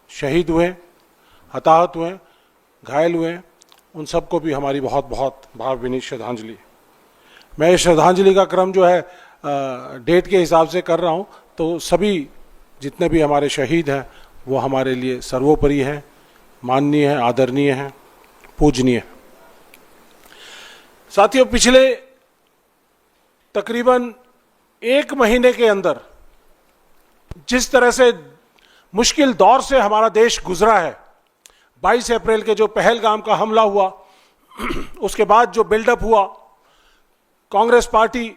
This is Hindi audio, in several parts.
शहीद हुए, हताहत हुए, घायल हुए, उन सबको भी हमारी बहुत बहुत भावभीनी श्रद्धांजलि। मैं इस श्रद्धांजलि का क्रम जो है डेट के हिसाब से कर रहा हूँ, तो सभी जितने भी हमारे शहीद हैं वो हमारे लिए सर्वोपरि हैं, माननीय हैं, आदरणीय हैं, पूजनीय हैं। साथियों, पिछले तकरीबन 1 महीने के अंदर जिस तरह से मुश्किल दौर से हमारा देश गुजरा है, 22 अप्रैल के जो पहलगाम का हमला हुआ, उसके बाद जो बिल्डअप हुआ, कांग्रेस पार्टी,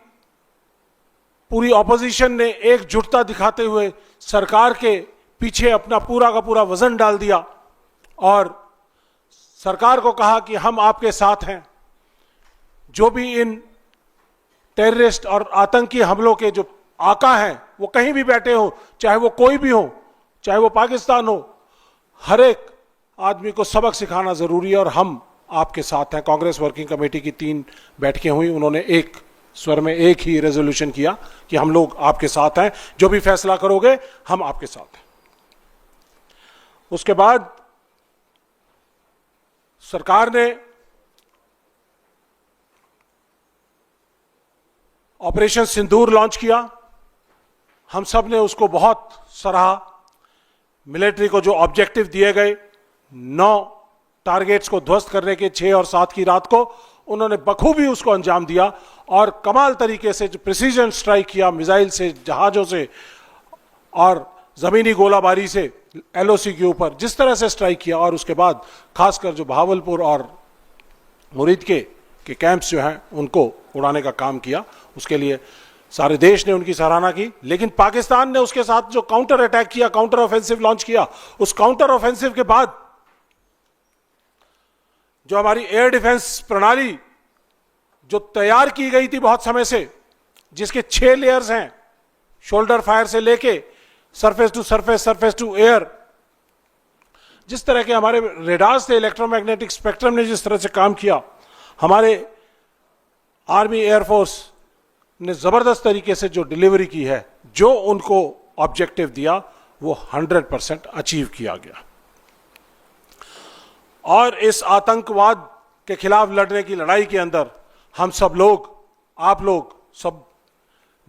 पूरी ऑपोजिशन ने एकजुटता दिखाते हुए सरकार के पीछे अपना पूरा का पूरा वजन डाल दिया और सरकार को कहा कि हम आपके साथ हैं। जो भी इन टेररिस्ट और आतंकी हमलों के जो आका हैं, वो कहीं भी बैठे हो, चाहे वो कोई भी हो, चाहे वो पाकिस्तान हो, हर एक आदमी को सबक सिखाना जरूरी है और हम आपके साथ हैं। कांग्रेस वर्किंग कमेटी की 3 बैठकें हुई, उन्होंने एक स्वर में एक ही रेजोल्यूशन किया कि हम लोग आपके साथ हैं, जो भी फैसला करोगे हम आपके साथ हैं। उसके बाद सरकार ने ऑपरेशन सिंदूर लॉन्च किया, हम सब ने उसको बहुत सराहा। मिलिट्री को जो ऑब्जेक्टिव दिए गए, 9 टारगेट्स को ध्वस्त करने के, 6 और 7 की रात को उन्होंने बखूबी उसको अंजाम दिया और कमाल तरीके से जो प्रिसीजन स्ट्राइक किया, मिसाइल से, जहाजों से और जमीनी गोलाबारी से एलओसी के ऊपर जिस तरह से स्ट्राइक किया, और उसके बाद खासकर जो भावलपुर और मुरीद के कैंप्स जो हैं उनको उड़ाने का काम किया, उसके लिए सारे देश ने उनकी सराहना की। लेकिन पाकिस्तान ने उसके साथ जो काउंटर अटैक किया, काउंटर ऑफेंसिव लॉन्च किया, उस काउंटर ऑफेंसिव के बाद जो हमारी एयर डिफेंस प्रणाली जो तैयार की गई थी बहुत समय से, जिसके 6 लेयर्स हैं, शोल्डर फायर से लेके surface to surface, surface to air, जिस तरह के हमारे रेडार्स थे, इलेक्ट्रोमैग्नेटिक स्पेक्ट्रम ने जिस तरह से काम किया, हमारे आर्मी एयरफोर्स ने जबरदस्त तरीके से जो डिलीवरी की है, जो उनको ऑब्जेक्टिव दिया वो 100% अचीव किया गया। और इस आतंकवाद के खिलाफ लड़ने की लड़ाई के अंदर हम सब लोग, आप लोग सब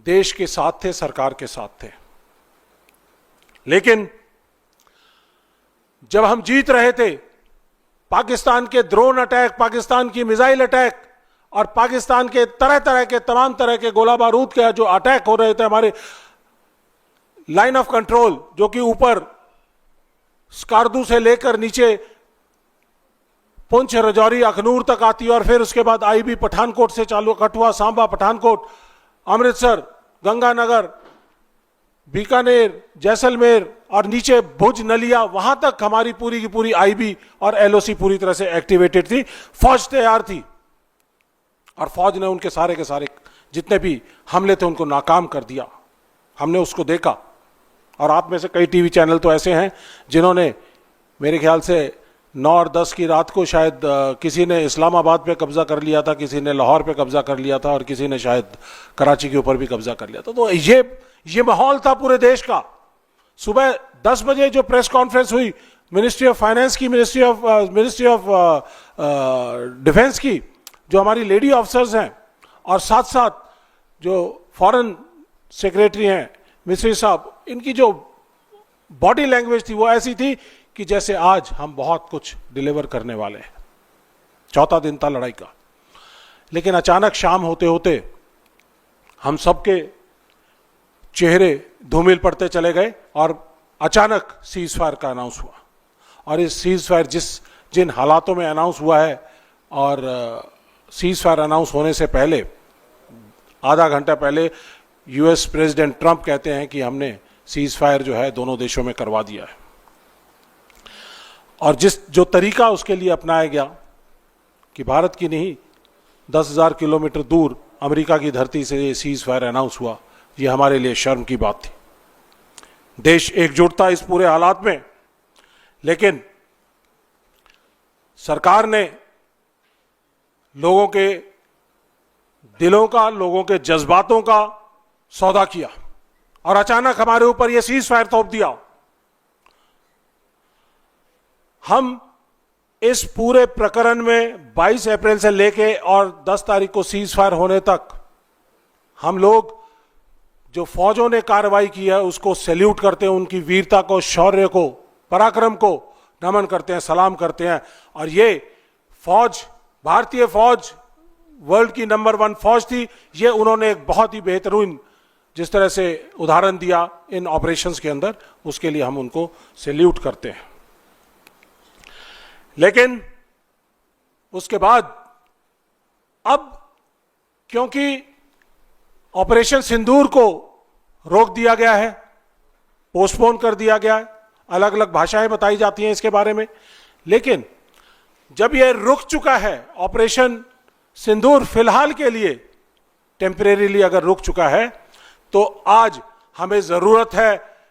देश के साथ थे, सरकार के साथ थे। लेकिन जब हम जीत रहे थे, पाकिस्तान के ड्रोन अटैक, पाकिस्तान की मिसाइल अटैक और पाकिस्तान के तरह तरह के, तमाम तरह के गोला बारूद के जो अटैक हो रहे थे हमारे लाइन ऑफ कंट्रोल, जो कि ऊपर स्कार्दू से लेकर नीचे पुंछ, रजौरी, अखनूर तक आती है, और फिर उसके बाद आईबी पठानकोट से चालू, कठुआ, सांबा, पठानकोट, अमृतसर, गंगानगर, बीकानेर, जैसलमेर और नीचे भुज, नलिया, वहां तक हमारी पूरी की पूरी आईबी और एलओसी पूरी तरह से एक्टिवेटेड थी। फौज तैयार थी और फौज ने उनके सारे के सारे जितने भी हमले थे उनको नाकाम कर दिया। हमने उसको देखा, और आप में से कई टीवी चैनल तो ऐसे हैं जिन्होंने मेरे ख्याल से 9 और 10 की रात को शायद किसी ने इस्लामाबाद पे कब्जा कर लिया था, किसी ने लाहौर पे कब्जा कर लिया था और किसी ने शायद कराची के ऊपर भी कब्जा कर लिया था। तो ये माहौल था पूरे देश का। सुबह 10 बजे जो प्रेस कॉन्फ्रेंस हुई मिनिस्ट्री ऑफ फाइनेंस की, मिनिस्ट्री ऑफ डिफेंस की, जो हमारी लेडी ऑफिसर्स हैं, और साथ साथ जो फॉरेन सेक्रेटरी हैं मिस्री साहब, इनकी जो बॉडी लैंग्वेज थी वो ऐसी थी कि जैसे आज हम बहुत कुछ डिलीवर करने वाले हैं। 4था दिन था लड़ाई का। लेकिन अचानक शाम होते होते हम सबके चेहरे धूमिल पड़ते चले गए और अचानक सीज फायर का अनाउंस हुआ। और इस सीज फायर जिन हालातों में अनाउंस हुआ है, और सीज फायर अनाउंस होने से पहले आधा घंटा पहले यूएस प्रेसिडेंट ट्रंप कहते हैं कि हमने सीज फायर जो है दोनों देशों में करवा दिया है। और जो तरीका उसके लिए अपनाया गया कि भारत की नहीं 10,000 किलोमीटर दूर अमेरिका की धरती से ये सीज फायर अनाउंस हुआ, ये हमारे लिए शर्म की बात थी। देश एकजुट था इस पूरे हालात में, लेकिन सरकार ने लोगों के दिलों का, लोगों के जज्बातों का सौदा किया और अचानक हमारे ऊपर यह सीज फायर थोप दिया। हम इस पूरे प्रकरण में 22 अप्रैल से लेके और 10 तारीख को सीज फायर होने तक हम लोग जो फौजों ने कार्रवाई की है उसको सैल्यूट करते हैं, उनकी वीरता को, शौर्य को, पराक्रम को नमन करते हैं, सलाम करते हैं। और ये फौज, भारतीय फौज वर्ल्ड की नंबर 1 फौज थी। ये उन्होंने एक बहुत ही बेहतरीन जिस तरह से उदाहरण दिया इन ऑपरेशंस के अंदर, उसके लिए हम उनको सैल्यूट करते हैं। लेकिन उसके बाद अब क्योंकि ऑपरेशन सिंदूर को रोक दिया गया है, पोस्टपोन कर दिया गया है, अलग अलग भाषाएं बताई जाती हैं इसके बारे में, लेकिन जब यह रुक चुका है ऑपरेशन सिंदूर फिलहाल के लिए, टेम्परेरीली अगर रुक चुका है, तो आज हमें जरूरत है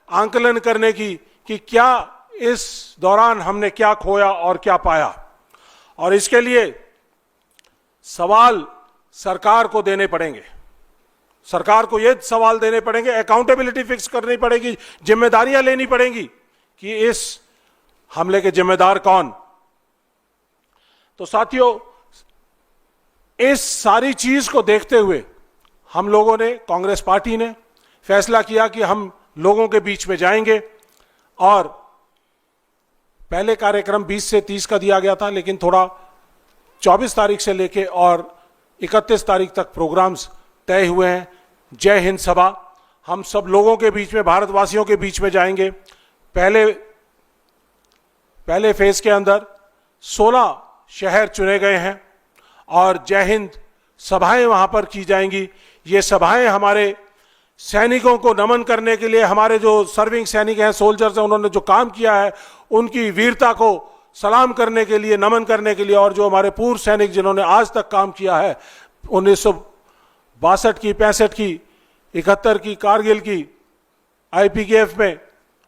आंकलन करने की कि क्या इस दौरान हमने क्या खोया और क्या पाया। और इसके लिए सवाल सरकार को देने पड़ेंगे, सरकार को ये सवाल देने पड़ेंगे, अकाउंटेबिलिटी फिक्स करनी पड़ेगी, जिम्मेदारियां लेनी पड़ेंगी कि इस हमले के जिम्मेदार कौन। तो साथियों, इस सारी चीज को देखते हुए हम लोगों ने, कांग्रेस पार्टी ने फैसला किया कि हम लोगों के बीच में जाएंगे। और पहले कार्यक्रम 20 से 30 का दिया गया था, लेकिन थोड़ा 24 तारीख से लेके और 31 तारीख तक प्रोग्राम्स तय हुए हैं। जय हिंद सभा, हम सब लोगों के बीच में, भारतवासियों के बीच में जाएंगे। पहले फेज के अंदर 16 शहर चुने गए हैं और जय हिंद सभाएं वहां पर की जाएंगी। ये सभाएं हमारे सैनिकों को नमन करने के लिए, हमारे जो सर्विंग सैनिक हैं, सोल्जर्स हैं, उन्होंने जो काम किया है उनकी वीरता को सलाम करने के लिए, नमन करने के लिए, और जो हमारे पूर्व सैनिक जिन्होंने आज तक काम किया है 1962 की, 65 की, 71 की, कारगिल की, IPKF में,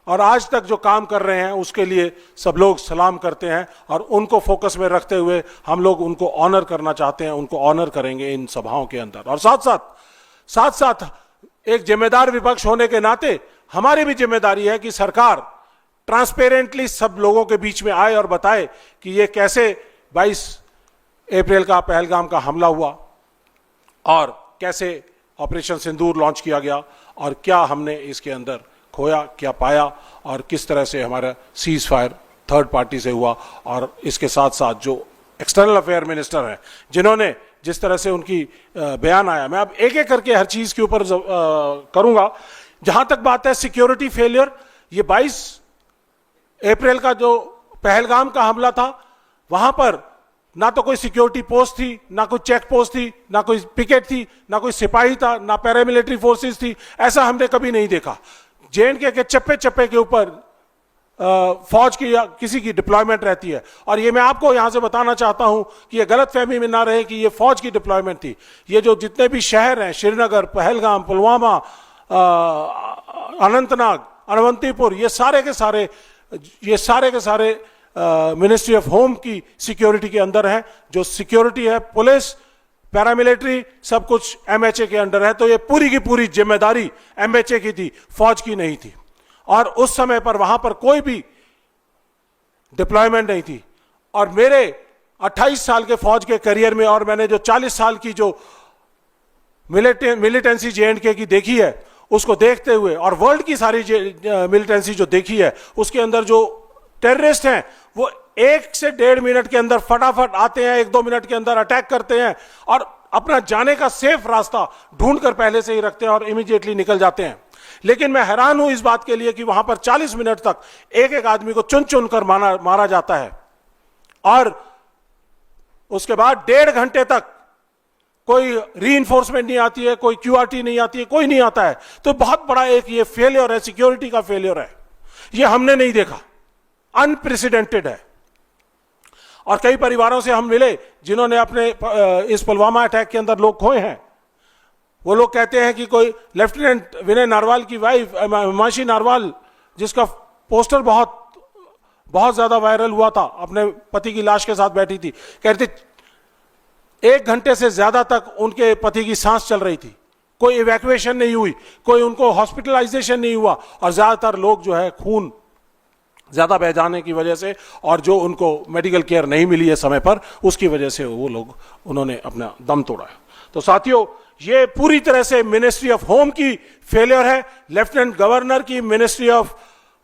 और आज तक जो काम कर रहे हैं उसके लिए सब लोग सलाम करते हैं। और उनको फोकस में रखते हुए हम लोग उनको ऑनर करना चाहते हैं, उनको ऑनर करेंगे इन सभाओं के अंदर। और साथ साथ एक जिम्मेदार विपक्ष होने के नाते हमारी भी जिम्मेदारी है कि सरकार ट्रांसपेरेंटली सब लोगों के बीच में आए और बताए कि ये कैसे 22 अप्रैल का पहलगाम का हमला हुआ और कैसे ऑपरेशन सिंदूर लॉन्च किया गया और क्या हमने इसके अंदर खोया, क्या पाया, और किस तरह से हमारा सीज फायर थर्ड पार्टी से हुआ। और इसके साथ साथ जो एक्सटर्नल अफेयर मिनिस्टर हैं, जिन्होंने जिस तरह से उनकी बयान आया, मैं अब एक एक करके हर चीज के ऊपर करूंगा। जहां तक बात है सिक्योरिटी फेलियर, ये 22 अप्रैल का जो पहलगाम का हमला था, वहां पर ना तो कोई सिक्योरिटी पोस्ट थी, ना कोई चेक पोस्ट थी, ना कोई पिकेट थी, ना कोई सिपाही था, ना पैरामिलिट्री फोर्सेस थी। ऐसा हमने कभी नहीं देखा। JNK के चप्पे चप्पे के ऊपर फौज की या किसी की डिप्लॉयमेंट रहती है। और ये मैं आपको यहां से बताना चाहता हूं कि ये गलत फहमी में ना रहे कि ये फौज की डिप्लॉयमेंट थी। ये जो जितने भी शहर हैं, श्रीनगर, पहलगाम, पुलवामा, अनंतनाग, अनवंतीपुर, ये सारे के सारे मिनिस्ट्री ऑफ होम की सिक्योरिटी के अंदर है। जो सिक्योरिटी है, पुलिस, पैरामिलिट्री, सब कुछ MHA के अंडर है। तो ये पूरी की पूरी जिम्मेदारी MHA की थी, फौज की नहीं थी। और उस समय पर वहां पर कोई भी डिप्लॉयमेंट नहीं थी। और मेरे 28 साल के फौज के करियर में, और मैंने जो 40 साल की जो मिलिटेंसी JNK की देखी है, उसको देखते हुए, और वर्ल्ड की सारी मिलिटेंसी जो देखी है, उसके अंदर जो टेररिस्ट हैं वो 1 से 1.5 मिनट के अंदर फटाफट आते हैं, 1-2 मिनट के अंदर अटैक करते हैं और अपना जाने का सेफ रास्ता ढूंढकर पहले से ही रखते हैं और इमीडिएटली निकल जाते हैं। लेकिन मैं हैरान हूं इस बात के लिए कि वहां पर 40 मिनट तक एक एक आदमी को चुन चुन कर मारा जाता है, और उसके बाद 1.5 घंटे तक कोई रीइंफोर्समेंट नहीं आती है, कोई QRT नहीं आती है, कोई नहीं आता है। तो बहुत बड़ा एक ये फेलियर है, सिक्योरिटी का फेलियर है। ये हमने नहीं देखा, अनप्रेसिडेंटेड है। और कई परिवारों से हम मिले जिन्होंने अपने इस पुलवामा अटैक के अंदर लोग खोए हैं। वो लोग कहते हैं कि कोई लेफ्टिनेंट विनय नारवाल की वाइफ हिमांशी नारवाल, जिसका पोस्टर बहुत ज्यादा वायरल हुआ था, अपने पति की लाश के साथ बैठी थी, कहती 1 घंटे से ज्यादा तक उनके पति की सांस चल रही थी, कोई इवैक्यूएशन नहीं हुई, कोई उनको हॉस्पिटलाइजेशन नहीं हुआ, और ज्यादातर लोग जो है खून ज्यादा बह जाने की वजह से और जो उनको मेडिकल केयर नहीं मिली है समय पर, उसकी वजह से वो लोग उन्होंने अपना दम तोड़ा है। तो साथियों, ये पूरी तरह से मिनिस्ट्री ऑफ होम की फेलियर है। लेफ्टिनेंट गवर्नर की मिनिस्ट्री ऑफ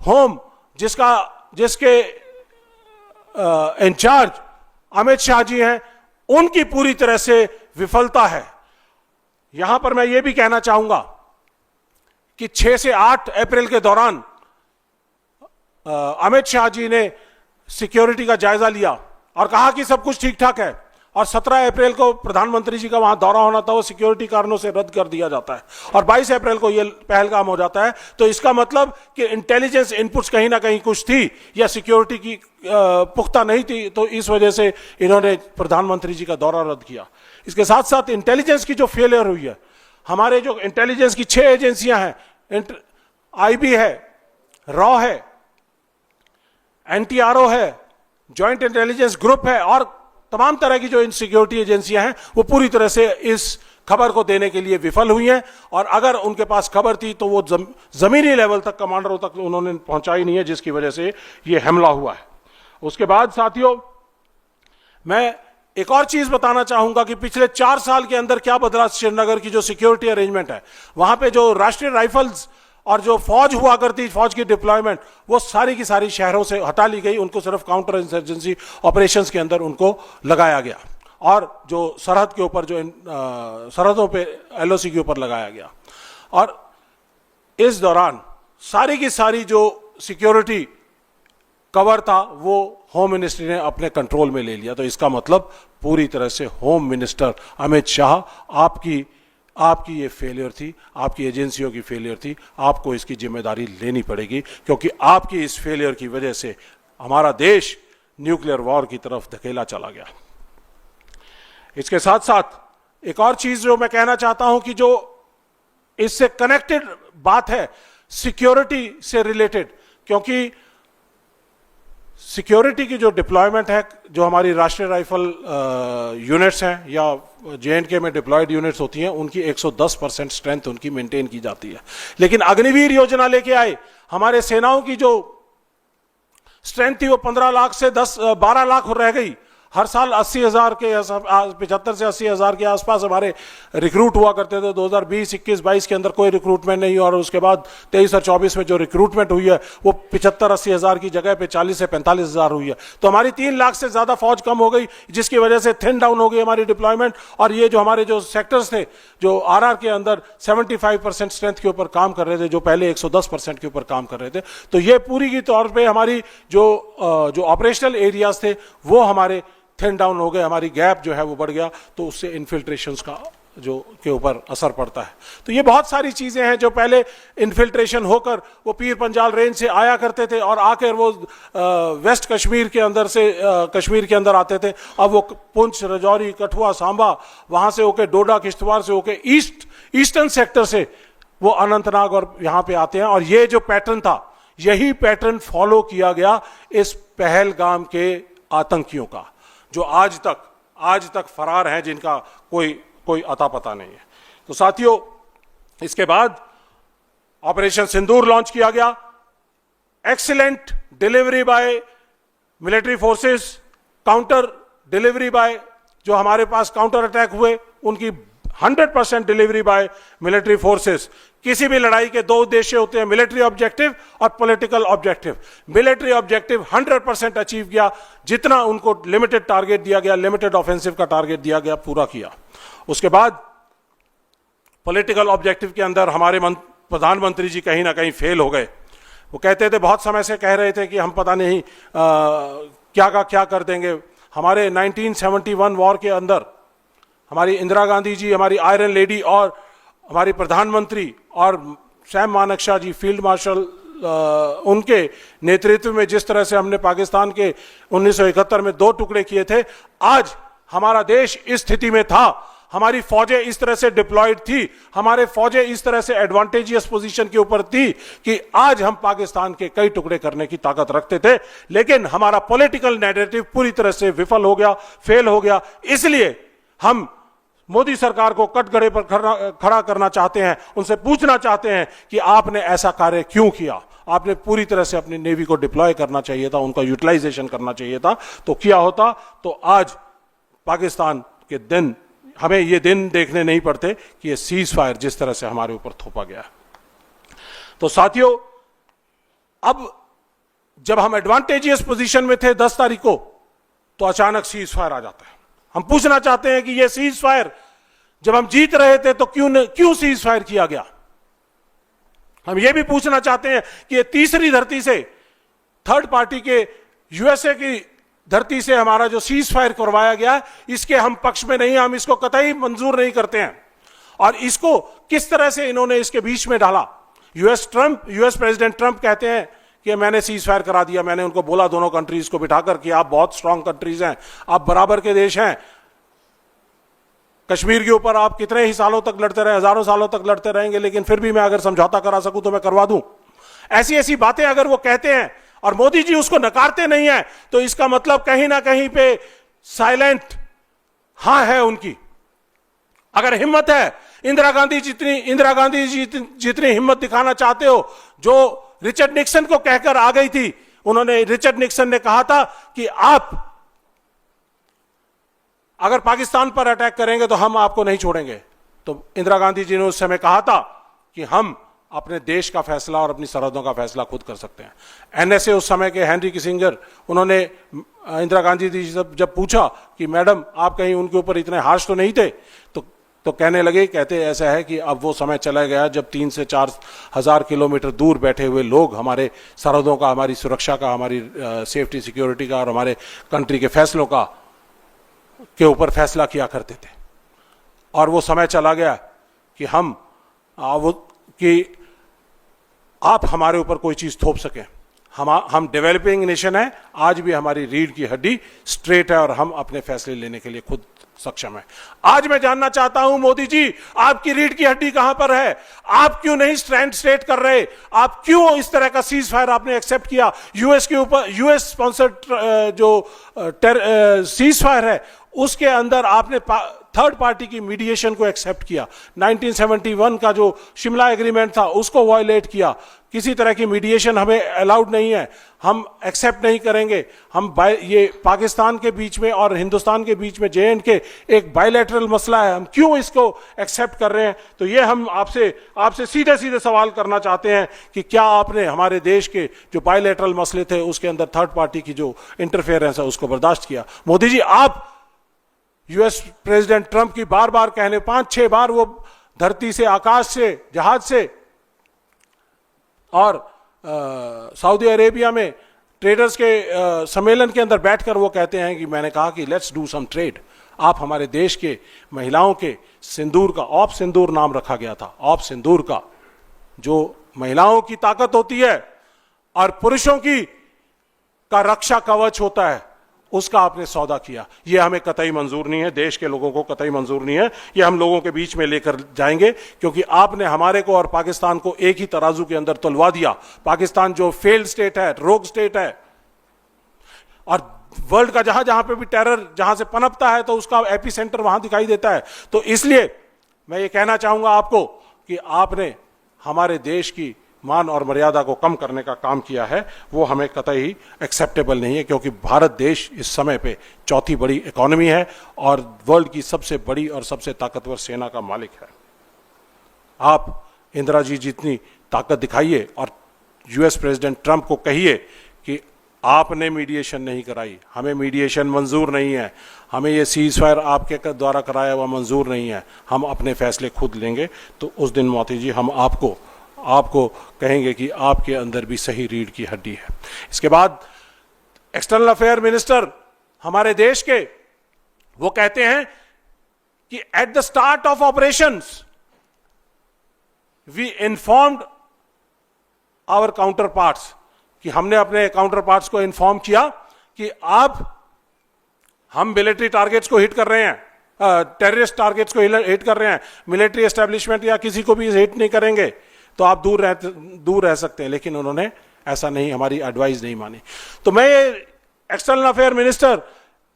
होम, जिसके इंचार्ज अमित शाह जी हैं, उनकी पूरी तरह से विफलता है। यहां पर मैं ये भी कहना चाहूंगा कि 6 से 8 अप्रैल के दौरान अमित शाह जी ने सिक्योरिटी का जायजा लिया और कहा कि सब कुछ ठीक ठाक है, और 17 अप्रैल को प्रधानमंत्री जी का वहां दौरा होना था, वो सिक्योरिटी कारणों से रद्द कर दिया जाता है, और 22 अप्रैल को ये पहलगाम हो जाता है। तो इसका मतलब कि इंटेलिजेंस इनपुट्स कहीं ना कहीं कुछ थी, या सिक्योरिटी की पुख्ता नहीं थी, तो इस वजह से इन्होंने प्रधानमंत्री जी का दौरा रद्द किया। इसके साथ साथ इंटेलिजेंस की जो फेलियर हुई है, हमारे जो इंटेलिजेंस की 6 एजेंसियां हैं, आईबी है, रॉ है, एनटीआरओ है, जॉइंट इंटेलिजेंस ग्रुप है, और तमाम तरह की जो इन सिक्योरिटी एजेंसियां हैं, वो पूरी तरह से इस खबर को देने के लिए विफल हुई हैं। और अगर उनके पास खबर थी तो वो जमीनी लेवल तक, कमांडरों तक उन्होंने पहुंचाई नहीं है, जिसकी वजह से ये हमला हुआ है। उसके बाद साथियों, मैं एक और चीज बताना चाहूंगा कि पिछले 4 साल के अंदर क्या बदला श्रीनगर की जो सिक्योरिटी अरेंजमेंट है। वहां पे जो राष्ट्रीय राइफल्स और जो फौज हुआ करती, फौज की डिप्लॉयमेंट, वो सारी की सारी शहरों से हटा ली गई, उनको सिर्फ काउंटर इंसर्जेंसी ऑपरेशंस के अंदर उनको लगाया गया, और जो सरहद के ऊपर, जो सरहदों पे एलओसी के ऊपर लगाया गया। और इस दौरान सारी की सारी जो सिक्योरिटी कवर था, वो होम मिनिस्ट्री ने अपने कंट्रोल में ले लिया। तो इसका मतलब पूरी तरह से होम मिनिस्टर अमित शाह, आपकी ये फेलियर थी, आपकी एजेंसियों की फेलियर थी, आपको इसकी जिम्मेदारी लेनी पड़ेगी, क्योंकि आपकी इस फेलियर की वजह से हमारा देश न्यूक्लियर वॉर की तरफ धकेला चला गया। इसके साथ साथ एक और चीज जो मैं कहना चाहता हूं कि जो इससे कनेक्टेड बात है, सिक्योरिटी से रिलेटेड, क्योंकि सिक्योरिटी की जो डिप्लॉयमेंट है, जो हमारी राष्ट्रीय राइफल यूनिट्स हैं या जेएंडके में डिप्लॉयड यूनिट्स होती हैं, उनकी 110% स्ट्रेंथ उनकी मेंटेन की जाती है। लेकिन अग्निवीर योजना लेके आए, हमारे सेनाओं की जो स्ट्रेंथ थी वो 15 लाख से 12 लाख रह गई। हर साल 80,000 के 75 से 80,000 के आसपास हमारे रिक्रूट हुआ करते थे। 2020, 21, 22 के अंदर कोई रिक्रूटमेंट नहीं, और उसके बाद 23 और 24 में जो रिक्रूटमेंट हुई है वो 75-80,000 की जगह पे 40 से 45,000 हुई है। तो हमारी 3 लाख से ज्यादा फौज कम हो गई, जिसकी वजह से थिन डाउन हो गई हमारी डिप्लॉयमेंट। और ये जो हमारे जो सेक्टर्स थे, जो आरआर के अंदर 75% स्ट्रेंथ के ऊपर काम कर रहे थे, जो पहले 110% के ऊपर काम कर रहे थे, तो ये पूरी की तौर पर हमारी जो ऑपरेशनल एरियाज थे वो हमारे थिन डाउन हो गए, हमारी गैप जो है वो बढ़ गया। तो उससे इन्फिल्ट्रेशंस का जो के ऊपर असर पड़ता है। तो ये बहुत सारी चीजें हैं जो पहले इन्फिल्ट्रेशन होकर वो पीर पंजाल रेंज से आया करते थे और आकर वो वेस्ट कश्मीर के अंदर से कश्मीर के अंदर आते थे। अब वो पुंछ, राजौरी, कठुआ, सांबा, वहां से होके डोडा, किश्तवाड़ से होके ईस्टर्न सेक्टर से वो अनंतनाग और यहां पे आते हैं। और ये जो पैटर्न था, यही पैटर्न फॉलो किया गया इस पहलगाम के आतंकियों का, जो आज तक फरार हैं, जिनका कोई अता पता नहीं है। तो साथियों, इसके बाद ऑपरेशन सिंदूर लॉन्च किया गया। Excellent delivery by military forces, counter delivery by, जो हमारे पास काउंटर अटैक हुए उनकी 100% डिलीवरी बाय मिलिट्री फोर्सेस। किसी भी लड़ाई के 2 उद्देश्य होते हैं, मिलिट्री ऑब्जेक्टिव और political objective. Military objective 100% achieve किया, जितना उनको लिमिटेड टारगेट दिया गया, लिमिटेड ऑफेंसिव का टारगेट दिया गया, पूरा किया। उसके बाद पॉलिटिकल ऑब्जेक्टिव के अंदर हमारे प्रधानमंत्री जी कहीं ना कहीं फेल हो गए। वो कहते थे, बहुत समय से कह रहे थे कि हम पता नहीं क्या का क्या कर देंगे। हमारे 1971 वॉर के अंदर हमारी इंदिरा गांधी जी, हमारी आयरन लेडी, और हमारी प्रधानमंत्री और सैम मानेकशॉ जी, फील्ड मार्शल, उनके नेतृत्व में जिस तरह से हमने पाकिस्तान के 1971 में 2 टुकड़े किए थे, आज हमारा देश इस स्थिति में था, हमारी फौजें इस तरह से डिप्लॉयड थी, हमारे फौजें इस तरह से एडवांटेजियस पोजीशन के ऊपर थी कि आज हम पाकिस्तान के कई टुकड़े करने की ताकत रखते थे। लेकिन हमारा पॉलिटिकल नैरेटिव पूरी तरह से विफल हो गया, फेल हो गया। इसलिए हम मोदी सरकार को कटघरे पर खड़ा करना चाहते हैं, उनसे पूछना चाहते हैं कि आपने ऐसा कार्य क्यों किया। आपने पूरी तरह से अपनी नेवी को डिप्लॉय करना चाहिए था, उनका यूटिलाइजेशन करना चाहिए था। तो किया होता तो आज पाकिस्तान के दिन, हमें ये दिन देखने नहीं पड़ते कि ये सीज फायर जिस तरह से हमारे ऊपर थोपा गया। तो साथियों, अब जब हम एडवांटेजियस पोजीशन में थे 10 तारीख को, तो अचानक सीज फायर आ जाता है। हम पूछना चाहते हैं कि ये सीज फायर जब हम जीत रहे थे तो क्यों सीज फायर किया गया। हम ये भी पूछना चाहते हैं कि ये तीसरी धरती से, थर्ड पार्टी के यूएसए की धरती से हमारा जो सीज फायर करवाया गया, इसके हम पक्ष में नहीं, हम इसको कतई मंजूर नहीं करते हैं। और इसको किस तरह से इन्होंने इसके बीच में डाला। यूएस प्रेसिडेंट ट्रंप कहते हैं कि मैंने सीज फायर करा दिया। मैंने उनको बोला, दोनों कंट्रीज को बिठाकर, कि आप बहुत स्ट्रांग कंट्रीज हैं, आप बराबर के देश हैं, कश्मीर के ऊपर आप कितने ही सालों तक लड़ते रहे, हजारों सालों तक लड़ते रहेंगे, लेकिन फिर भी मैं अगर समझौता करा सकूं तो मैं करवा दूं। ऐसी ऐसी बातें अगर वो कहते हैं और मोदी जी उसको नकारते नहीं है, तो इसका मतलब कहीं ना कहीं पे साइलेंट हां है उनकी। अगर हिम्मत है, इंदिरा गांधी जितनी हिम्मत दिखाना चाहते हो, जो रिचर्ड निक्सन को कहकर आ गई थी, रिचर्ड निक्सन ने कहा था कि आप अगर पाकिस्तान पर अटैक करेंगे तो हम आपको नहीं छोड़ेंगे। तो इंदिरा गांधी जी ने उस समय कहा था कि हम अपने देश का फैसला और अपनी सरहदों का फैसला खुद कर सकते हैं। एनएसए उस समय के हेनरी किसिंजर, उन्होंने इंदिरा गांधी जी से जब पूछा कि मैडम आप कहीं उनके ऊपर इतने हार्श तो नहीं थे, तो कहने लगे, कहते ऐसा है कि अब वो समय चला गया जब 3 से 4 हजार किलोमीटर दूर बैठे हुए लोग हमारे सरहदों का, हमारी सुरक्षा का, हमारी सेफ्टी सिक्योरिटी का और हमारे कंट्री के फैसलों के ऊपर फैसला किया करते थे। और वो समय चला गया कि आप हमारे ऊपर कोई चीज थोप सकें। हम डेवलपिंग नेशन है, आज भी हमारी रीढ़ की हड्डी स्ट्रेट है और हम अपने फैसले लेने के लिए खुद सक्षम है। आज मैं जानना चाहता हूं मोदी जी, आपकी रीढ़ की हड्डी कहां पर है? आप क्यों नहीं स्टैंड स्ट्रेट कर रहे? आप क्यों इस तरह का सीज फायर आपने एक्सेप्ट किया? यूएस के ऊपर, यूएस स्पॉन्सर्ड जो सीज फायर है, उसके अंदर आपने थर्ड पार्टी की मीडिएशन को एक्सेप्ट किया। 1971 का जो शिमला एग्रीमेंट था उसको वायलेट किया। किसी तरह की मीडिएशन हमें अलाउड नहीं है, हम एक्सेप्ट नहीं करेंगे। ये पाकिस्तान के बीच में और हिंदुस्तान के बीच में J&K एक बायलैटरल मसला है, हम क्यों इसको एक्सेप्ट कर रहे हैं? तो ये हम आपसे सीधे सीधे सवाल करना चाहते हैं कि क्या आपने हमारे देश के जो बायलैटरल मसले थे उसके अंदर थर्ड पार्टी की जो इंटरफेरेंस है उसको बर्दाश्त किया? मोदी जी, आप यूएस प्रेसिडेंट ट्रंप की बार बार कहने, 5-6 बार वो धरती से, आकाश से, जहाज से और सऊदी अरेबिया में ट्रेडर्स के सम्मेलन के अंदर बैठकर वो कहते हैं कि मैंने कहा कि लेट्स डू सम ट्रेड। आप हमारे देश के महिलाओं के सिंदूर का, ऑफ सिंदूर नाम रखा गया था, ऑफ सिंदूर का, जो महिलाओं की ताकत होती है और पुरुषों का रक्षा कवच होता है, उसका आपने सौदा किया। यह हमें कतई मंजूर नहीं है, देश के लोगों को कतई मंजूर नहीं है। यह हम लोगों के बीच में लेकर जाएंगे, क्योंकि आपने हमारे को और पाकिस्तान को एक ही तराजू के अंदर तुलवा दिया। पाकिस्तान जो फेल्ड स्टेट है, रोग स्टेट है, और वर्ल्ड का जहां जहां पे भी टेरर जहां से पनपता है तो उसका एपी सेंटर वहां दिखाई देता है। तो इसलिए मैं ये कहना चाहूंगा आपको कि आपने हमारे देश की मान और मर्यादा को कम करने का काम किया है, वो हमें कतई एक्सेप्टेबल नहीं है। क्योंकि भारत देश इस समय पे चौथी बड़ी इकोनॉमी है और वर्ल्ड की सबसे बड़ी और सबसे ताकतवर सेना का मालिक है। आप इंदिरा जी जितनी ताकत दिखाइए और यूएस प्रेसिडेंट ट्रंप को कहिए कि आपने मीडिएशन नहीं कराई, हमें मीडिएशन मंजूर नहीं है, हमें ये सीज फायर आपके द्वारा कराया हुआ मंजूर नहीं है, हम अपने फैसले खुद लेंगे। तो उस दिन मोदी जी हम आपको कहेंगे कि आपके अंदर भी सही रीढ़ की हड्डी है। इसके बाद एक्सटर्नल अफेयर मिनिस्टर हमारे देश के, वो कहते हैं कि at the start of operations we informed our counterparts, कि हमने अपने काउंटर पार्ट्स को इन्फॉर्म किया कि हम मिलिट्री टारगेट्स को हिट कर रहे हैं, टेररिस्ट टारगेट्स को हिट कर रहे हैं, मिलिट्री एस्टेब्लिशमेंट या किसी को भी हिट नहीं करेंगे, तो आप दूर रह सकते हैं। लेकिन उन्होंने ऐसा नहीं, हमारी एडवाइस नहीं मानी। तो मैं external affair minister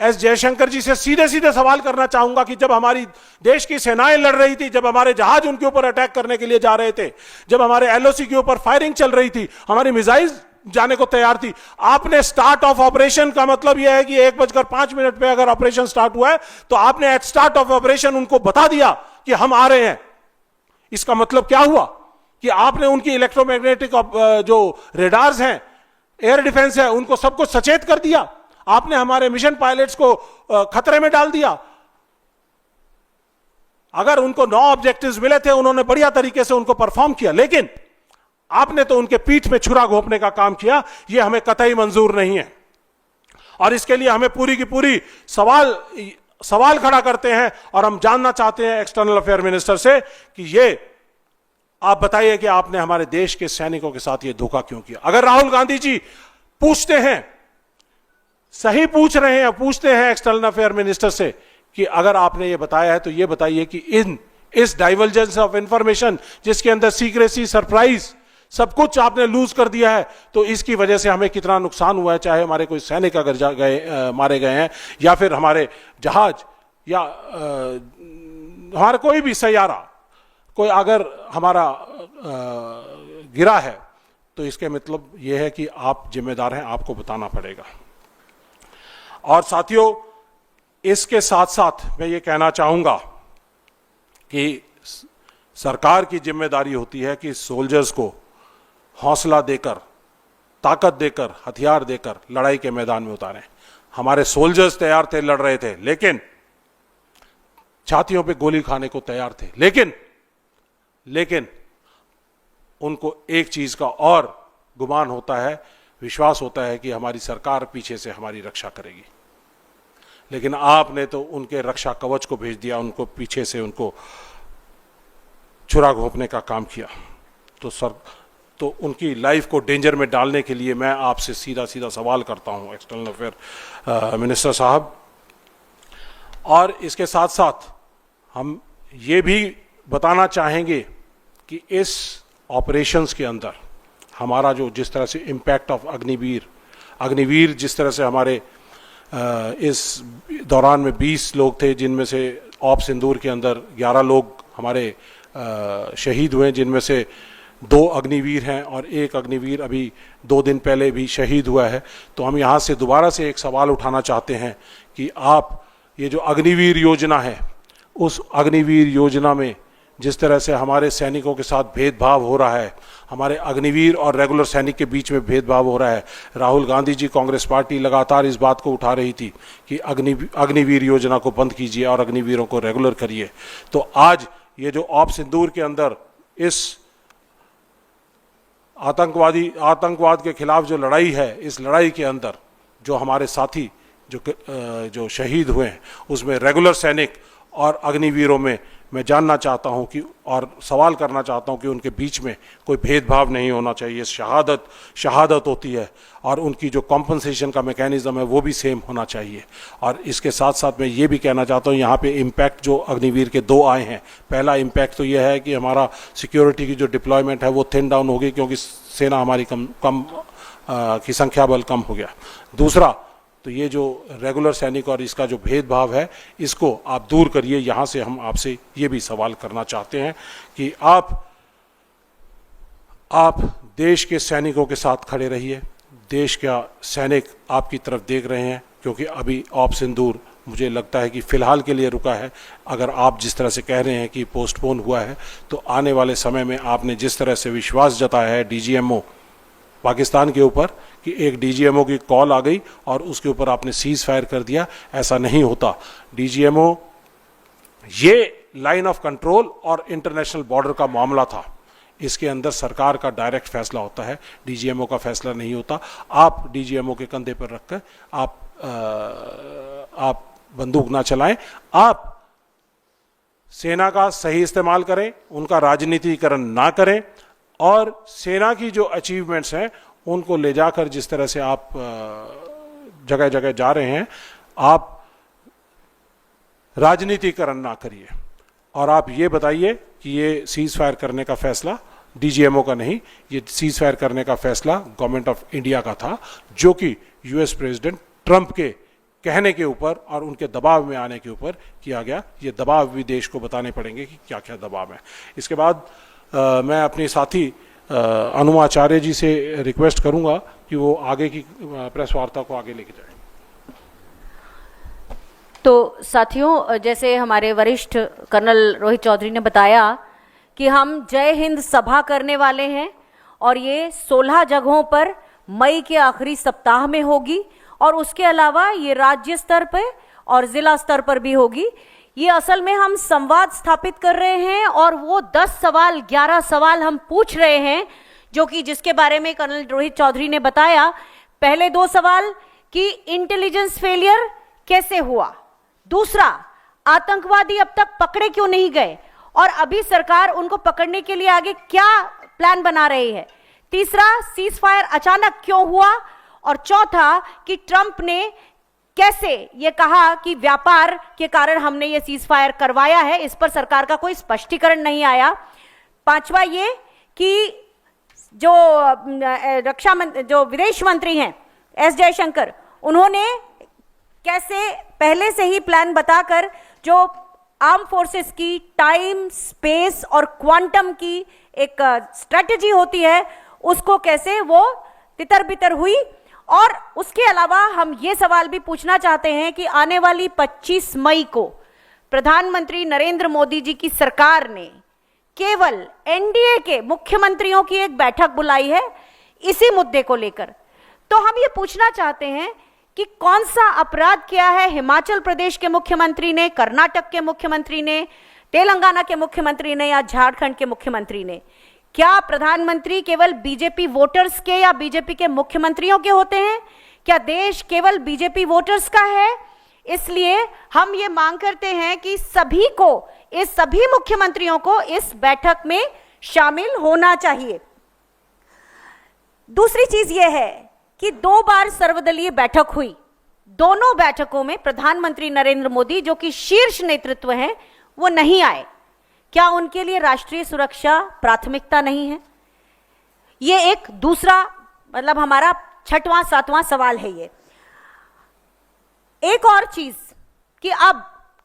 S Jaishankar ji से सीधे सीधे सवाल करना चाहूंगा कि जब हमारी देश की सेनाएं लड़ रही थी, जब हमारे जहाज उनके ऊपर अटैक करने के लिए जा रहे थे, जब हमारे एलओसी के ऊपर फायरिंग चल रही थी, हमारी मिसाइल जाने को तैयार थी, आपने स्टार्ट ऑफ ऑपरेशन का मतलब यह है कि 1:05 पे अगर ऑपरेशन स्टार्ट हुआ है तो आपने एट स्टार्ट ऑफ ऑपरेशन उनको बता दिया कि हम आ रहे हैं। इसका मतलब क्या हुआ कि आपने उनकी इलेक्ट्रोमैग्नेटिक जो रेडार्स हैं, एयर डिफेंस है, उनको सबको सचेत कर दिया। आपने हमारे मिशन पायलट्स को खतरे में डाल दिया। अगर उनको 9 ऑब्जेक्टिव्स मिले थे, उन्होंने बढ़िया तरीके से उनको परफॉर्म किया, लेकिन आपने तो उनके पीठ में छुरा घोंपने का काम किया। यह हमें कतई मंजूर नहीं है और इसके लिए हमें पूरी की पूरी सवाल खड़ा करते हैं और हम जानना चाहते हैं एक्सटर्नल अफेयर मिनिस्टर से कि ये आप बताइए कि आपने हमारे देश के सैनिकों के साथ ये धोखा क्यों किया। अगर राहुल गांधी जी पूछते हैं, सही पूछ रहे हैं, पूछते हैं एक्सटर्नल अफेयर मिनिस्टर से कि अगर आपने ये बताया है तो ये बताइए कि इस डाइवर्जेंस ऑफ इंफॉर्मेशन जिसके अंदर सीक्रेसी, सरप्राइज, सब कुछ आपने लूज कर दिया है, तो इसकी वजह से हमें कितना नुकसान हुआ है, चाहे हमारे कोई सैनिक अगर मारे गए हैं या फिर हमारे जहाज या हमारा कोई भी सैयारा कोई अगर हमारा गिरा है, तो इसके मतलब यह है कि आप जिम्मेदार हैं, आपको बताना पड़ेगा। और साथियों, इसके साथ साथ मैं ये कहना चाहूंगा कि सरकार की जिम्मेदारी होती है कि सोल्जर्स को हौसला देकर, ताकत देकर, हथियार देकर लड़ाई के मैदान में उतारें। हमारे सोल्जर्स तैयार थे, लड़ रहे थे, लेकिन छातियों पे गोली खाने को तैयार थे, लेकिन उनको एक चीज का और गुमान होता है, विश्वास होता है कि हमारी सरकार पीछे से हमारी रक्षा करेगी, लेकिन आपने तो उनके रक्षा कवच को भेज दिया, उनको पीछे से उनको छुरा घोंपने का काम किया। तो उनकी लाइफ को डेंजर में डालने के लिए मैं आपसे सीधा सीधा सवाल करता हूं एक्सटर्नल अफेयर मिनिस्टर साहब। और इसके साथ साथ हम ये भी बताना चाहेंगे कि इस ऑपरेशंस के अंदर हमारा जो जिस तरह से इम्पैक्ट ऑफ अग्निवीर जिस तरह से हमारे इस दौरान में 20 लोग थे, जिनमें से ऑप सिंदूर के अंदर 11 लोग हमारे शहीद हुए, जिनमें से 2 अग्निवीर हैं और 1 अग्निवीर अभी 2 दिन पहले भी शहीद हुआ है। तो हम यहाँ से दोबारा से एक सवाल उठाना चाहते हैं कि आप ये जो अग्निवीर योजना है, उस अग्निवीर योजना में जिस तरह से हमारे सैनिकों के साथ भेदभाव हो रहा है, हमारे अग्निवीर और रेगुलर सैनिक के बीच में भेदभाव हो रहा है, राहुल गांधी जी, कांग्रेस पार्टी लगातार इस बात को उठा रही थी कि अग्निवीर योजना को बंद कीजिए और अग्निवीरों को रेगुलर करिए। तो आज ये जो ऑप सिंदूर के अंदर इस आतंकवाद के खिलाफ जो लड़ाई है, इस लड़ाई के अंदर जो हमारे साथी जो शहीद हुए हैं, उसमें रेगुलर सैनिक और अग्निवीरों में मैं जानना चाहता हूं कि और सवाल करना चाहता हूं कि उनके बीच में कोई भेदभाव नहीं होना चाहिए। शहादत होती है और उनकी जो कॉम्पनसेशन का मैकेनिज्म है वो भी सेम होना चाहिए। और इसके साथ साथ मैं ये भी कहना चाहता हूं, यहाँ पे इम्पैक्ट जो अग्निवीर के 2 आए हैं। पहला इम्पैक्ट तो यह है कि हमारा सिक्योरिटी की जो डिप्लॉयमेंट है वो थिन डाउन हो गई, क्योंकि सेना हमारी कम की संख्या बल कम हो गया। दूसरा तो ये जो रेगुलर सैनिक और इसका जो भेदभाव है, इसको आप दूर करिए। यहाँ से हम आपसे ये भी सवाल करना चाहते हैं कि आप देश के सैनिकों के साथ खड़े रहिए। देश का सैनिक आपकी तरफ देख रहे हैं, क्योंकि अभी ऑप सिंदूर मुझे लगता है कि फिलहाल के लिए रुका है। अगर आप जिस तरह से कह रहे हैं कि पोस्टपोन हुआ है, तो आने वाले समय में आपने जिस तरह से विश्वास जताया है डीजीएमओ पाकिस्तान के ऊपर कि एक डीजीएमओ की कॉल आ गई और उसके ऊपर आपने सीज फायर कर दिया, ऐसा नहीं होता। डीजीएमओ ये लाइन ऑफ कंट्रोल और इंटरनेशनल बॉर्डर का मामला था, इसके अंदर सरकार का डायरेक्ट फैसला होता है, डीजीएमओ का फैसला नहीं होता। आप डीजीएमओ के कंधे पर रखकर आप बंदूक ना चलाएं, आप सेना का सही इस्तेमाल करें, उनका राजनीतिकरण ना करें और सेना की जो अचीवमेंट्स हैं उनको ले जाकर जिस तरह से आप जगह जगह जा रहे हैं, आप राजनीतिकरण ना करिए। और आप ये बताइए कि ये सीज फायर करने का फैसला डीजीएमओ का नहीं, ये सीज फायर करने का फैसला गवर्नमेंट ऑफ इंडिया का था, जो कि यूएस प्रेसिडेंट ट्रंप के कहने के ऊपर और उनके दबाव में आने के ऊपर किया गया। ये दबाव भी देश को बताने पड़ेंगे कि क्या क्या दबाव है। इसके बाद मैं अपने साथी अनुमाचार्य जी से रिक्वेस्ट करूंगा कि वो आगे की प्रेस वार्ता को आगे लेके जाए। तो साथियों, जैसे हमारे वरिष्ठ कर्नल रोहित चौधरी ने बताया कि हम जय हिंद सभा करने वाले हैं और ये 16 जगहों पर मई के आखिरी सप्ताह में होगी और उसके अलावा ये राज्य स्तर पर और जिला स्तर पर भी होगी। ये असल में हम संवाद स्थापित कर रहे हैं और वो 10 सवाल 11 सवाल हम पूछ रहे हैं जो कि जिसके बारे में कर्नल रोहित चौधरी ने बताया। पहले 2 सवाल कि इंटेलिजेंस फेलियर कैसे हुआ, दूसरा आतंकवादी अब तक पकड़े क्यों नहीं गए और अभी सरकार उनको पकड़ने के लिए आगे क्या प्लान बना रही है, तीसरा सीज फायर अचानक क्यों हुआ और चौथा कि ट्रंप ने कैसे ये कहा कि व्यापार के कारण हमने ये सीज फायर करवाया है, इस पर सरकार का कोई स्पष्टीकरण नहीं आया। पांचवा ये कि जो विदेश मंत्री हैं एस जयशंकर, उन्होंने कैसे पहले से ही प्लान बताकर जो आर्म फोर्सेस की टाइम स्पेस और क्वांटम की एक स्ट्रेटजी होती है उसको कैसे वो तितर बितर हुई। और उसके अलावा हम ये सवाल भी पूछना चाहते हैं कि आने वाली 25 मई को प्रधानमंत्री नरेंद्र मोदी जी की सरकार ने केवल एनडीए के मुख्यमंत्रियों की एक बैठक बुलाई है इसी मुद्दे को लेकर। तो हम ये पूछना चाहते हैं कि कौन सा अपराध किया है हिमाचल प्रदेश के मुख्यमंत्री ने, कर्नाटक के मुख्यमंत्री ने, तेलंगाना के मुख्यमंत्री ने या झारखंड के मुख्यमंत्री ने। क्या प्रधानमंत्री केवल बीजेपी वोटर्स के या बीजेपी के मुख्यमंत्रियों के होते हैं? क्या देश केवल बीजेपी वोटर्स का है? इसलिए हम ये मांग करते हैं कि सभी मुख्यमंत्रियों को इस बैठक में शामिल होना चाहिए। दूसरी चीज यह है कि 2 बार सर्वदलीय बैठक हुई, दोनों बैठकों में प्रधानमंत्री नरेंद्र मोदी जो कि शीर्ष नेतृत्व हैं वो नहीं आए। क्या उनके लिए राष्ट्रीय सुरक्षा प्राथमिकता नहीं है? ये एक दूसरा मतलब हमारा 6वां 7वां सवाल है। ये एक और चीज कि अब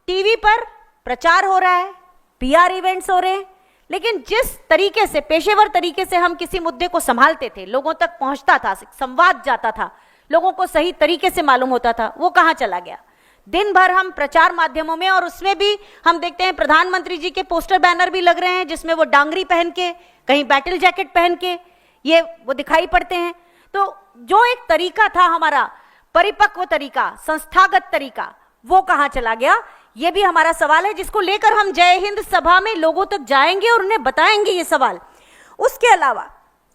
टीवी पर प्रचार हो रहा है, पीआर इवेंट्स हो रहे हैं, लेकिन जिस तरीके से पेशेवर तरीके से हम किसी मुद्दे को संभालते थे, लोगों तक पहुंचता था, संवाद जाता था, लोगों को सही तरीके से मालूम होता था, वो कहां चला गया? दिन भर हम प्रचार माध्यमों में और उसमें भी हम देखते हैं प्रधानमंत्री जी के पोस्टर बैनर भी लग रहे हैं जिसमें वो डांगरी पहन के, कहीं बैटल जैकेट पहन के वो दिखाई पड़ते हैं। तो जो एक तरीका था हमारा परिपक्व तरीका, संस्थागत तरीका, वो कहां चला गया? ये भी हमारा सवाल है जिसको लेकर हम जय हिंद सभा में लोगों तक जाएंगे और उन्हें बताएंगे ये सवाल। उसके अलावा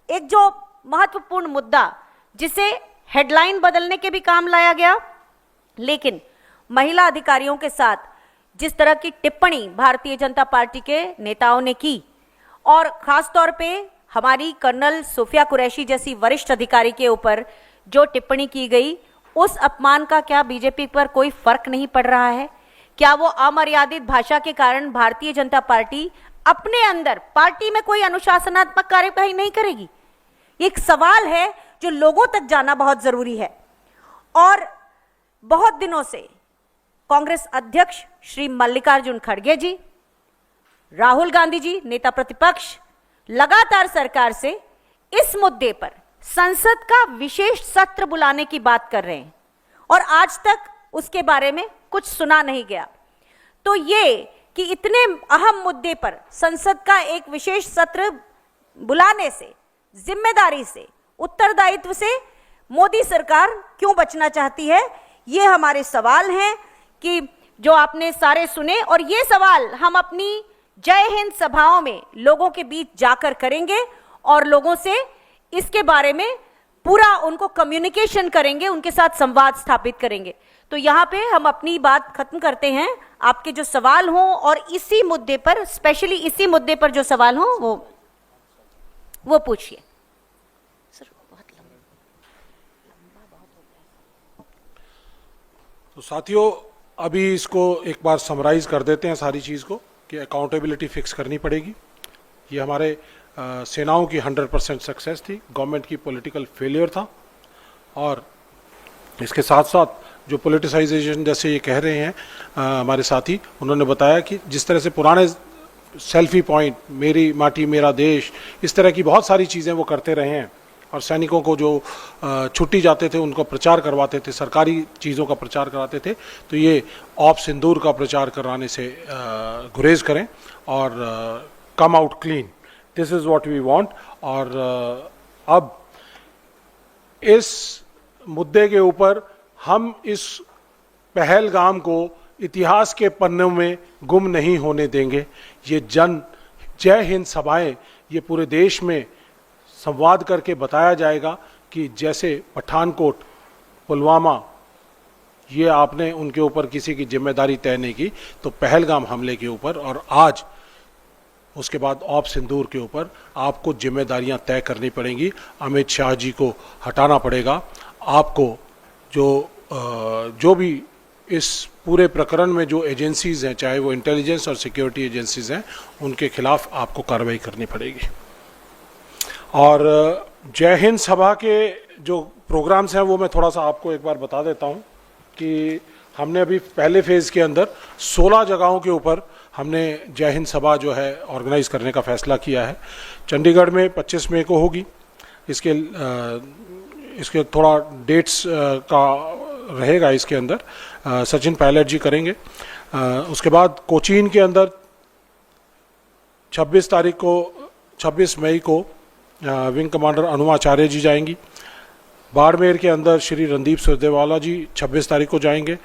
एक जो महत्वपूर्ण मुद्दा जिसे हेडलाइन बदलने के भी काम लाया गया, लेकिन महिला अधिकारियों के साथ जिस तरह की टिप्पणी भारतीय जनता पार्टी के नेताओं ने की और खास तौर पे हमारी कर्नल सोफिया कुरैशी जैसी वरिष्ठ अधिकारी के ऊपर जो टिप्पणी की गई, उस अपमान का क्या बीजेपी पर कोई फर्क नहीं पड़ रहा है? क्या वो अमर्यादित भाषा के कारण भारतीय जनता पार्टी अपने अंदर पार्टी में कोई अनुशासनात्मक कार्यवाही नहीं करेगी? एक सवाल है जो लोगों तक जाना बहुत जरूरी है। और बहुत दिनों से कांग्रेस अध्यक्ष श्री मल्लिकार्जुन खड़गे जी, राहुल गांधी जी नेता प्रतिपक्ष लगातार सरकार से इस मुद्दे पर संसद का विशेष सत्र बुलाने की बात कर रहे हैं और आज तक उसके बारे में कुछ सुना नहीं गया। तो ये कि इतने अहम मुद्दे पर संसद का एक विशेष सत्र बुलाने से, जिम्मेदारी से, उत्तरदायित्व से मोदी सरकार क्यों बचना चाहती है? ये हमारे सवाल हैं कि जो आपने सारे सुने, और ये सवाल हम अपनी जय हिंद सभाओं में लोगों के बीच जाकर करेंगे और लोगों से इसके बारे में पूरा उनको कम्युनिकेशन करेंगे, उनके साथ संवाद स्थापित करेंगे। तो यहाँ पे हम अपनी बात खत्म करते हैं। आपके जो सवाल हों और इसी मुद्दे पर, स्पेशली इसी मुद्दे पर जो सवाल हों वो पूछिए। सर बहुत लंबा बहुत हो गया। तो साथियों, अभी इसको एक बार समराइज कर देते हैं सारी चीज़ को कि अकाउंटेबिलिटी फिक्स करनी पड़ेगी। ये हमारे सेनाओं की 100% सक्सेस थी, गवर्नमेंट की पॉलिटिकल फेलियर था, और इसके साथ साथ जो पॉलिटिसाइजेशन जैसे ये कह रहे हैं हमारे साथी, उन्होंने बताया कि जिस तरह से पुराने सेल्फी पॉइंट, मेरी माटी मेरा देश, इस तरह की बहुत सारी चीज़ें वो करते रहे हैं, और सैनिकों को जो छुट्टी जाते थे उनको प्रचार करवाते थे, सरकारी चीज़ों का प्रचार कराते थे, तो ये ऑप सिंदूर का प्रचार कराने से गुरेज करें और come out clean. This is what we want. और अब इस मुद्दे के ऊपर हम इस पहलगाम को इतिहास के पन्नों में गुम नहीं होने देंगे। ये जय हिंद सभाएं ये पूरे देश में संवाद करके बताया जाएगा कि जैसे पठानकोट, पुलवामा, ये आपने उनके ऊपर किसी की जिम्मेदारी तय नहीं की, तो पहलगाम हमले के ऊपर और आज उसके बाद ऑप सिंदूर के ऊपर आपको जिम्मेदारियां तय करनी पड़ेंगी। अमित शाह जी को हटाना पड़ेगा। आपको जो भी इस पूरे प्रकरण में जो एजेंसीज हैं, चाहे वो इंटेलिजेंस और सिक्योरिटी एजेंसीज हैं, उनके खिलाफ आपको कार्रवाई करनी पड़ेगी। और जय हिंद सभा के जो प्रोग्राम्स हैं वो मैं थोड़ा सा आपको एक बार बता देता हूं कि हमने अभी पहले फेज़ के अंदर 16 जगहों के ऊपर हमने जय हिंद सभा जो है ऑर्गेनाइज करने का फैसला किया है। चंडीगढ़ में 25 मई को होगी। इसके थोड़ा डेट्स का रहेगा इसके अंदर, सचिन पायलट जी करेंगे। उसके बाद कोचीन के अंदर 26 मई को विंग कमांडर अनुमाचार्य जी जाएंगी। बाड़मेर के अंदर श्री रणदीप सुरजेवाला जी 26 तारीख को जाएंगे।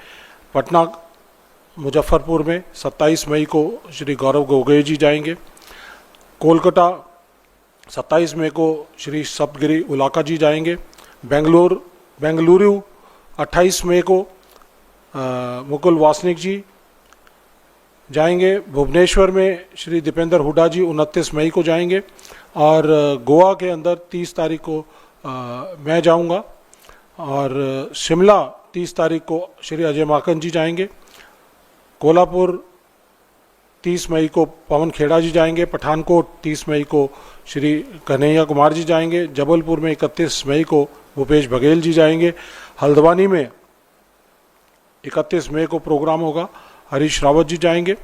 पटना मुजफ्फरपुर में 27 मई को श्री गौरव गोगोई जी जाएंगे। कोलकाता 27 मई को श्री सप्तगिरी उलाका जी जाएंगे। बेंगलुरु 28 मई को मुकुल वासनिक जी जाएंगे। भुवनेश्वर में श्री दीपेंद्र हुड्डा जी 29 मई को जाएंगे। और गोवा के अंदर 30 तारीख को मैं जाऊंगा। और शिमला 30 तारीख को श्री अजय माकन जी जाएंगे। कोल्हापुर 30 मई को पवन खेड़ा जी जाएंगे। पठानकोट 30 मई को श्री कन्हैया कुमार जी जाएंगे। जबलपुर में 31 मई को भूपेश बघेल जी जाएंगे। हल्द्वानी में 31 मई को प्रोग्राम होगा, हरीश रावत जी जाएंगे।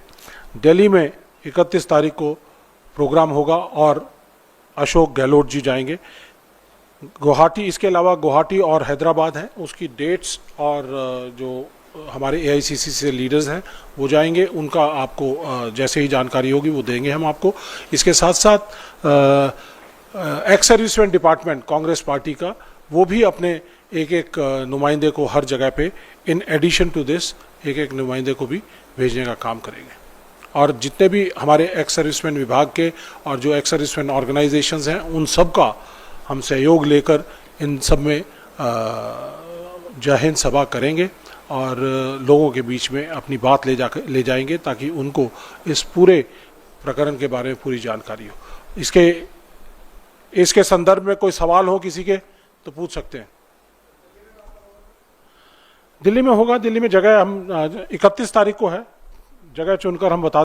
दिल्ली में 31 तारीख को प्रोग्राम होगा और अशोक गहलोत जी जाएंगे। गुवाहाटी, इसके अलावा गुवाहाटी और हैदराबाद है, उसकी डेट्स और जो हमारे AICC से लीडर्स हैं वो जाएंगे, उनका आपको जैसे ही जानकारी होगी वो देंगे हम आपको। इसके साथ साथ ex serviceman department Congress party का, वो भी अपने एक नुमाइंदे को हर जगह पे, इन एडिशन टू दिस, एक नुमाइंदे को भी भेजने का काम करेंगे। और जितने भी हमारे एक्स सर्विसमैन विभाग के और जो एक्स सर्विसमैन ऑर्गेनाइजेशंस हैं, उन सब का हम सहयोग लेकर इन सब में जय हिंद सभा करेंगे और लोगों के बीच में अपनी बात ले जाएंगे ताकि उनको इस पूरे प्रकरण के बारे में पूरी जानकारी हो। इसके संदर्भ में कोई सवाल हो किसी के तो पूछ सकते हैं। दिल्ली में होगा, दिल्ली में जगह हम 31 तारीख को है, जगह चुनकर हम बता